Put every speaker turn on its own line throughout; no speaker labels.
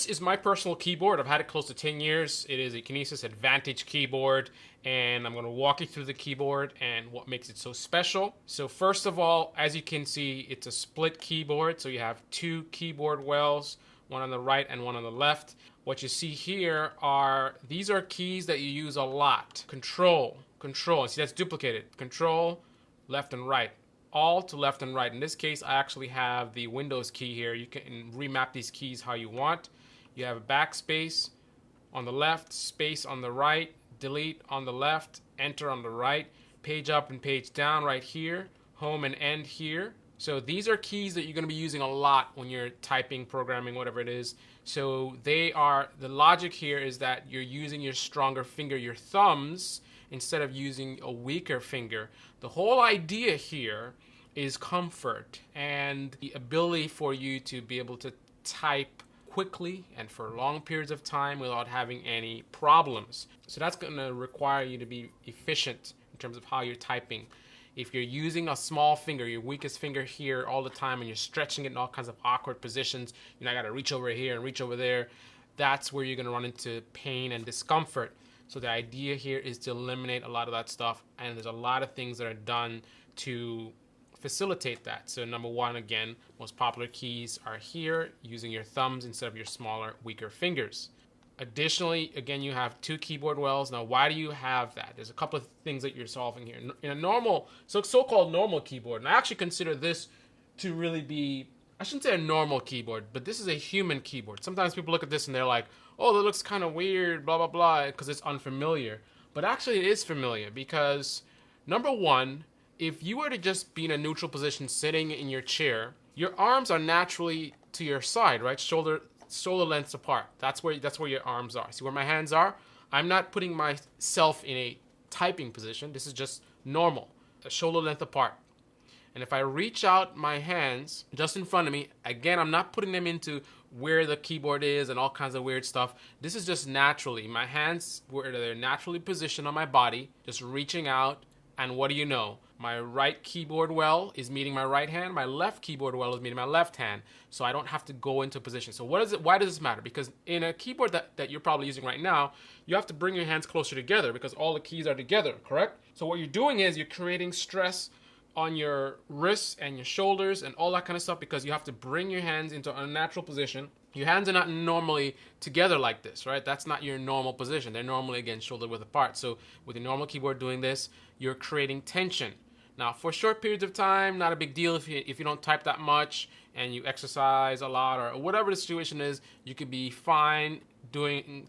This is my personal keyboard. I've had it close to 10 years. It is a Kinesis Advantage keyboard, and I'm going to walk you through the keyboard and what makes it so special. So first of all, as you can see, it's a split keyboard. So you have two keyboard wells, one on the right and one on the left. What you see here are, these are keys that you use a lot. Control, see that's duplicated. Control, left and right. All to left and right. In this case, I actually have the Windows key here. You can remap these keys how you want. You have a backspace on the left, space on the right, delete on the left, enter on the right, page up and page down right here, home and end here. So these are keys that you're going to be using a lot when you're typing, programming, whatever it is. So they are, the logic here is that you're using your stronger finger, your thumbs, instead of using a weaker finger. The whole idea here is comfort and the ability for you to be able to type quickly and for long periods of time without having any problems. So that's going to require you to be efficient in terms of how you're typing. If you're using a small finger, your weakest finger here all the time, and you're stretching it in all kinds of awkward positions, you know, I got to reach over here and reach over there, that's where you're going to run into pain and discomfort. So the idea here is to eliminate a lot of that stuff, and there's a lot of things that are done to facilitate that. So number one, again, most popular keys are here, using your thumbs instead of your smaller, weaker fingers. Additionally, again, you have two keyboard wells. Now, why do you have that? There's a couple of things that you're solving here. In a normal, so-called normal keyboard, and I actually consider this to really be, I shouldn't say a normal keyboard, but this is a human keyboard. Sometimes people look at this and they're like, oh, that looks kind of weird, blah, blah, blah, because it's unfamiliar. But actually it is familiar because, number one, if you were to just be in a neutral position sitting in your chair, your arms are naturally to your side, right? Shoulder lengths apart. That's where your arms are. See where my hands are? I'm not putting myself in a typing position. This is just normal, a shoulder length apart. And if I reach out my hands just in front of me, again, I'm not putting them into where the keyboard is and all kinds of weird stuff. This is just naturally. My hands, where they're naturally positioned on my body, just reaching out, and what do you know? My right keyboard well is meeting my right hand. My left keyboard well is meeting my left hand. So I don't have to go into position. So why does this matter? Because in a keyboard that you're probably using right now, you have to bring your hands closer together because all the keys are together, correct? So what you're doing is you're creating stress on your wrists and your shoulders and all that kind of stuff because you have to bring your hands into a natural position. Your hands are not normally together like this, right? That's not your normal position. They're normally, again, shoulder width apart. So with a normal keyboard doing this, you're creating tension. Now, for short periods of time, not a big deal if you don't type that much and you exercise a lot or whatever the situation is, you could be fine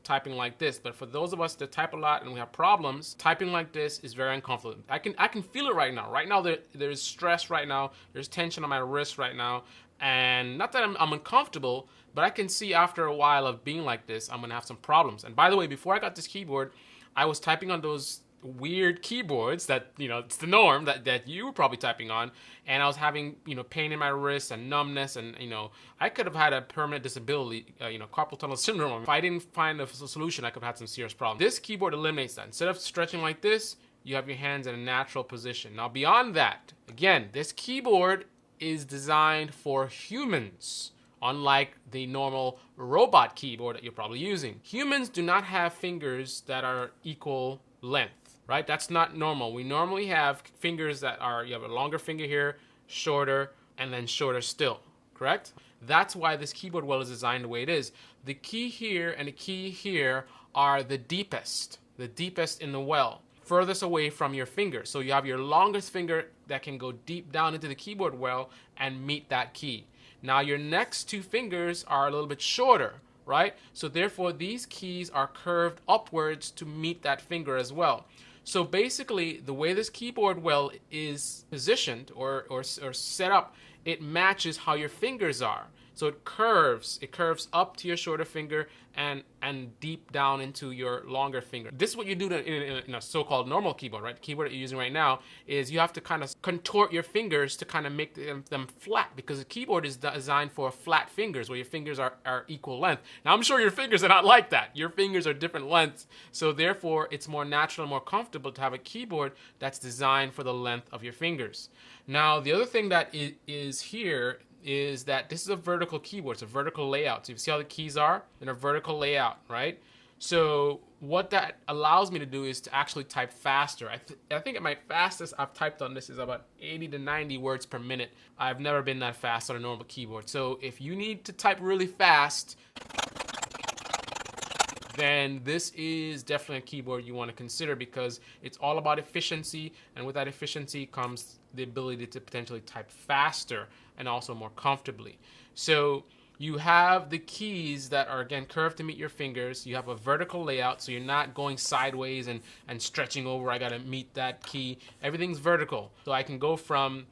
typing like this. But for those of us that type a lot and we have problems, typing like this is very uncomfortable. I can feel it right now. Right now, there's stress right now. There's tension on my wrist right now. And not that I'm uncomfortable, but I can see after a while of being like this, I'm going to have some problems. And by the way, before I got this keyboard, I was typing on those weird keyboards that, you know, it's the norm that you were probably typing on, and I was having, you know, pain in my wrists and numbness, and, you know, I could have had a permanent disability, carpal tunnel syndrome. If I didn't find a solution, I could have had some serious problems. This keyboard eliminates that. Instead of stretching like this, you have your hands in a natural position. Now, beyond that, again, this keyboard is designed for humans, unlike the normal robot keyboard that you're probably using. Humans do not have fingers that are equal length. Right? That's not normal. We normally have fingers that are, you have a longer finger here, shorter, and then shorter still, correct? That's why this keyboard well is designed the way it is. The key here and the key here are the deepest in the well, furthest away from your finger. So you have your longest finger that can go deep down into the keyboard well and meet that key. Now your next two fingers are a little bit shorter, right? So therefore these keys are curved upwards to meet that finger as well. So basically, the way this keyboard well is positioned or set up, it matches how your fingers are. So it curves up to your shorter finger and deep down into your longer finger. This is what you do in a so-called normal keyboard, right? The keyboard that you're using right now is you have to kind of contort your fingers to kind of make them flat, because the keyboard is designed for flat fingers where your fingers are equal length. Now, I'm sure your fingers are not like that. Your fingers are different lengths. So therefore, it's more natural and more comfortable to have a keyboard that's designed for the length of your fingers. Now, the other thing that is here, is that this is a vertical keyboard. It's a vertical layout. So you see how the keys are in a vertical layout, right? So what that allows me to do is to actually type faster. I think at my fastest I've typed on this is about 80 to 90 words per minute. I've never been that fast on a normal keyboard. So if you need to type really fast, then this is definitely a keyboard you want to consider, because it's all about efficiency, and with that efficiency comes the ability to potentially type faster and also more comfortably. So you have the keys that are, again, curved to meet your fingers. You have a vertical layout, so you're not going sideways and stretching over. I got to meet that key. Everything's vertical. So I can go from,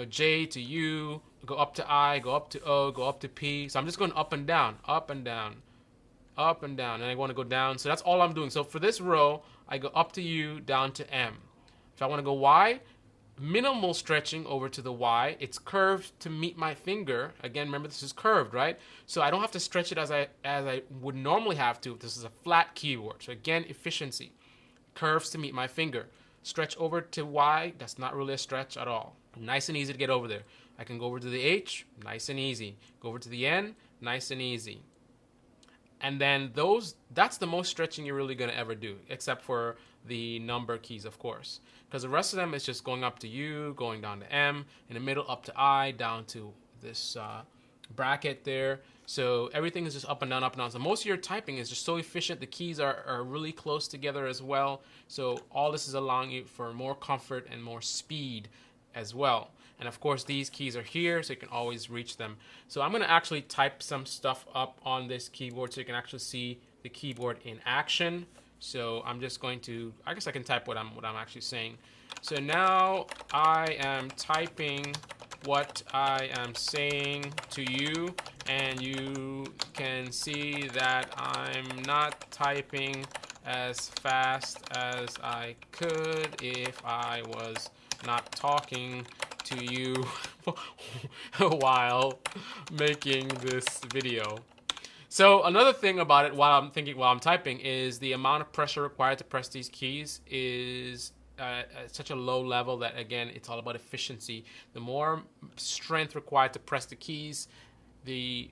J to U, go up to I, go up to O, go up to P. So I'm just going up and down, up and down, up and down, and I want to go down. So that's all I'm doing. So for this row, I go up to U, down to M. If I want to go Y, minimal stretching over to the Y. It's curved to meet my finger. Again, remember, this is curved, right? So I don't have to stretch it as I would normally have to. This is a flat keyboard. So again, efficiency. Curves to meet my finger. Stretch over to Y, that's not really a stretch at all. Nice and easy to get over there. I can go over to the H, nice and easy. Go over to the N, nice and easy. And then that's the most stretching you're really going to ever do, except for the number keys, of course. Because the rest of them is just going up to U, going down to M, in the middle up to I, down to this bracket there. So everything is just up and down, up and down. So most of your typing is just so efficient. The keys are really close together as well. So all this is allowing you for more comfort and more speed as well. And of course, these keys are here, so you can always reach them. So I'm going to actually type some stuff up on this keyboard so you can actually see the keyboard in action. So I'm just going to, I guess I can type what I'm actually saying. So now I am typing what I am saying to you, and you can see that I'm not typing as fast as I could if I was not talking to you while making this video. So another thing about it while I'm typing is the amount of pressure required to press these keys is at such a low level that, again, it's all about efficiency. The more strength required to press the keys, the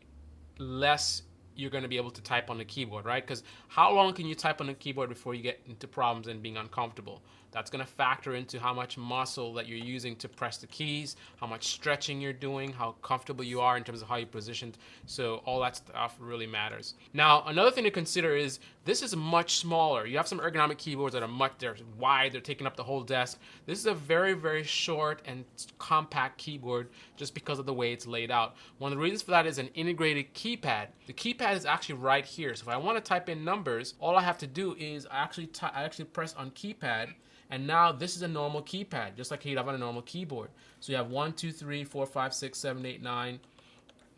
less you're going to be able to type on the keyboard, right? Because how long can you type on the keyboard before you get into problems and being uncomfortable? That's going to factor into how much muscle that you're using to press the keys, how much stretching you're doing, how comfortable you are in terms of how you're positioned. So all that stuff really matters. Now, another thing to consider is this is much smaller. You have some ergonomic keyboards that are they're wide, they're taking up the whole desk. This is a very, very short and compact keyboard just because of the way it's laid out. One of the reasons for that is an integrated keypad. The keypad is actually right here. So if I want to type in numbers, all I have to do is I actually press on keypad. And now this is a normal keypad, just like you'd have on a normal keyboard. So you have 1, 2, 3, 4, 5, 6, 7, 8, 9,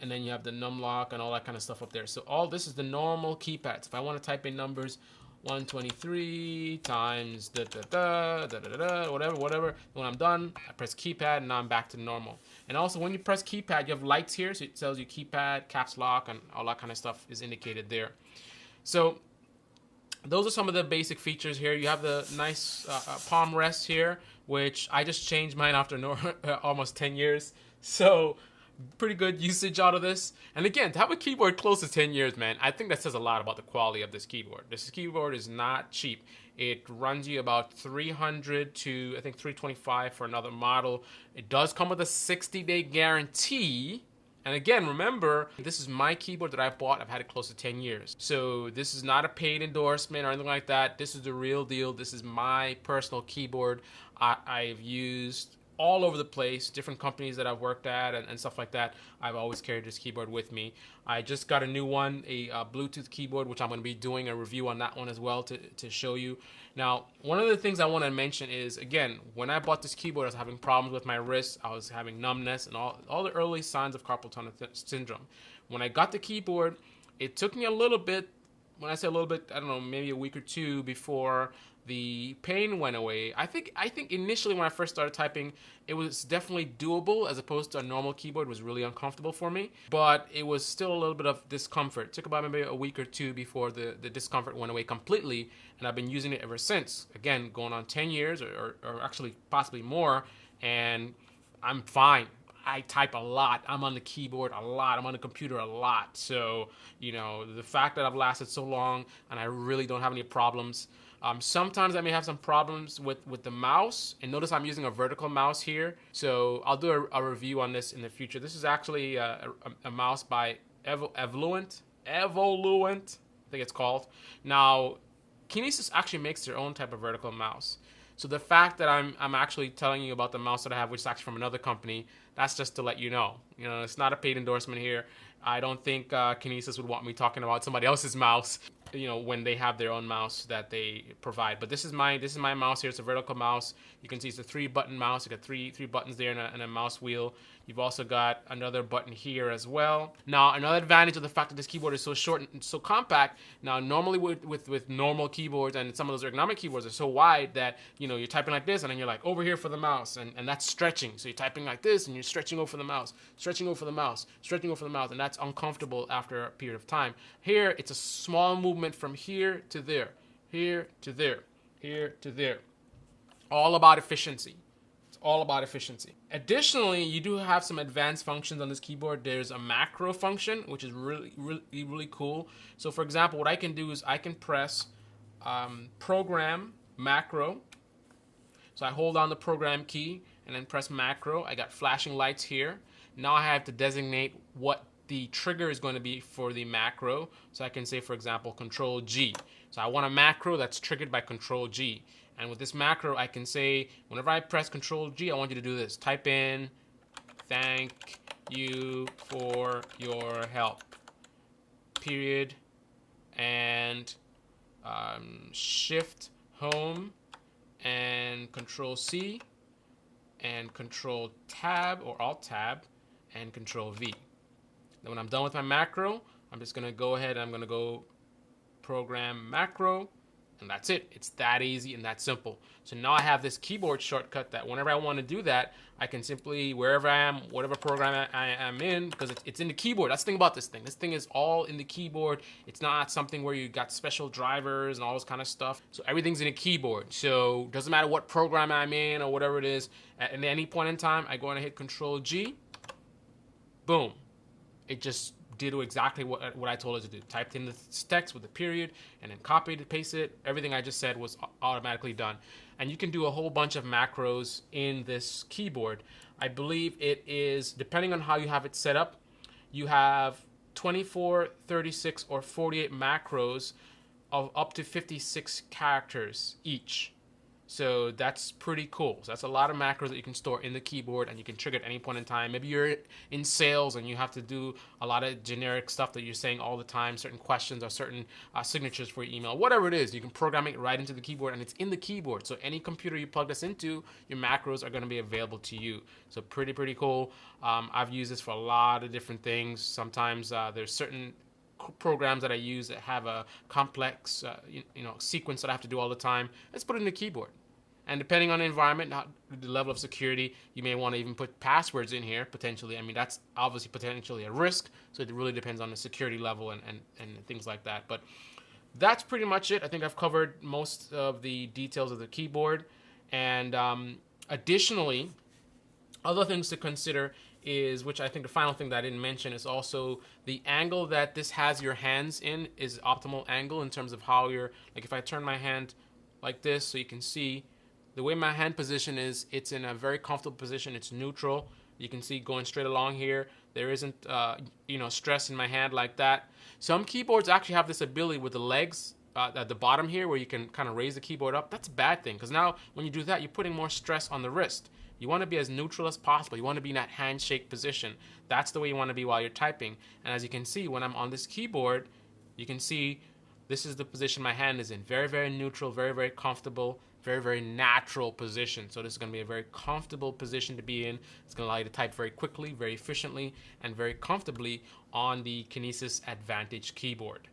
and then you have the numlock and all that kind of stuff up there. So all this is the normal keypads. If I want to type in numbers, 123 times whatever. When I'm done, I press keypad, and now I'm back to normal. And also, when you press keypad, you have lights here, so it tells you keypad, caps lock, and all that kind of stuff is indicated there. So those are some of the basic features here. You have the nice palm rest here, which I just changed mine after almost 10 years. So pretty good usage out of this. And again, to have a keyboard close to 10 years, man, I think that says a lot about the quality of this keyboard. This keyboard is not cheap. It runs you about $300 to, I think, $325 for another model. It does come with a 60-day guarantee. And again, remember, this is my keyboard that I bought. I've had it close to 10 years. So this is not a paid endorsement or anything like that. This is the real deal. This is my personal keyboard. I've used all over the place, different companies that I've worked at and stuff like that. I've always carried this keyboard with me. I just got a new one, a Bluetooth keyboard, which I'm going to be doing a review on that one as well to show you. Now, one of the things I want to mention is, again, when I bought this keyboard, I was having problems with my wrists. I was having numbness and all the early signs of carpal tunnel syndrome. When I got the keyboard, it took me a little bit, when I say a little bit, I don't know, maybe a week or two before the pain went away. I think initially when I first started typing, it was definitely doable as opposed to a normal keyboard. It was really uncomfortable for me, but it was still a little bit of discomfort. It took about maybe a week or two before the discomfort went away completely, and I've been using it ever since. Again, going on 10 years or actually possibly more, and I'm fine. I type a lot. I'm on the keyboard a lot. I'm on the computer a lot. So, the fact that I've lasted so long and I really don't have any problems. Sometimes I may have some problems with the mouse. And notice I'm using a vertical mouse here. So I'll do a review on this in the future. This is actually a mouse by Evoluent, I think it's called. Now, Kinesis actually makes their own type of vertical mouse. So the fact that I'm actually telling you about the mouse that I have, which is actually from another company, that's just to let you know. It's not a paid endorsement here. I don't think Kinesis would want me talking about somebody else's mouse, when they have their own mouse that they provide. But this is my mouse here. It's a vertical mouse. You can see it's a 3-button mouse. You got three buttons there and a mouse wheel. You've also got another button here as well. Now, another advantage of the fact that this keyboard is so short and so compact. Now, normally with normal keyboards and some of those ergonomic keyboards are so wide that you're typing like this and then you're like over here for the mouse, and that's stretching. So you're typing like this and you're stretching over the mouse, stretching over the mouse, stretching over the mouse, and that's uncomfortable after a period of time. Here, it's a small movement from here to there, here to there, here to there. All about efficiency. It's all about efficiency. Additionally, you do have some advanced functions on this keyboard. There's a macro function, which is really cool. So for example, what I can do is I can press program macro. So I hold down the program key and then press macro. I got flashing lights here. Now I have to designate what the trigger is going to be for the macro. So I can say, for example, Control G. So I want a macro that's triggered by Control G. And with this macro, I can say, whenever I press Control G, I want you to do this. Type in, thank you for your help, period, and Shift Home and Control C and Control Tab or Alt Tab and Control V. Then when I'm done with my macro, I'm just going to go ahead and I'm going to go program macro, and that's it. It's that easy and that simple. So now I have this keyboard shortcut that whenever I want to do that, I can simply, wherever I am, whatever program I am in, because it's in the keyboard. That's the thing about this thing. This thing is all in the keyboard. It's not something where you got special drivers and all this kind of stuff. So everything's in a keyboard. So it doesn't matter what program I'm in or whatever it is. At any point in time, I go and hit Control G. Boom. It just did exactly what I told it to do. Typed in the text with a period and then copied and pasted it. Everything I just said was automatically done. And you can do a whole bunch of macros in this keyboard. I believe it is, depending on how you have it set up, you have 24, 36, or 48 macros of up to 56 characters each. So that's pretty cool. So that's a lot of macros that you can store in the keyboard and you can trigger at any point in time. Maybe you're in sales and you have to do a lot of generic stuff that you're saying all the time, certain questions or certain signatures for your email. Whatever it is, you can program it right into the keyboard and it's in the keyboard. So any computer you plug this into, your macros are going to be available to you. So pretty cool. I've used this for a lot of different things. Sometimes there's certain programs that I use that have a complex sequence that I have to do all the time. Let's put it in the keyboard. And depending on the environment, the level of security, you may want to even put passwords in here potentially. I mean, that's obviously potentially a risk, so it really depends on the security level and things like that. But that's pretty much it. I think I've covered most of the details of the keyboard. And additionally, other things to consider is, which I think the final thing that I didn't mention, is also the angle that this has your hands in is optimal angle in terms of how you're, like if I turn my hand like this so you can see, the way my hand position is, it's in a very comfortable position. It's neutral. You can see going straight along here. There isn't, stress in my hand like that. Some keyboards actually have this ability with the legs at the bottom here where you can kind of raise the keyboard up. That's a bad thing because now when you do that, you're putting more stress on the wrist. You want to be as neutral as possible. You want to be in that handshake position. That's the way you want to be while you're typing. And as you can see, when I'm on this keyboard, you can see this is the position my hand is in. Very neutral, very comfortable, very natural position. So this is going to be a very comfortable position to be in. It's going to allow you to type very quickly, very efficiently, and very comfortably on the Kinesis Advantage keyboard.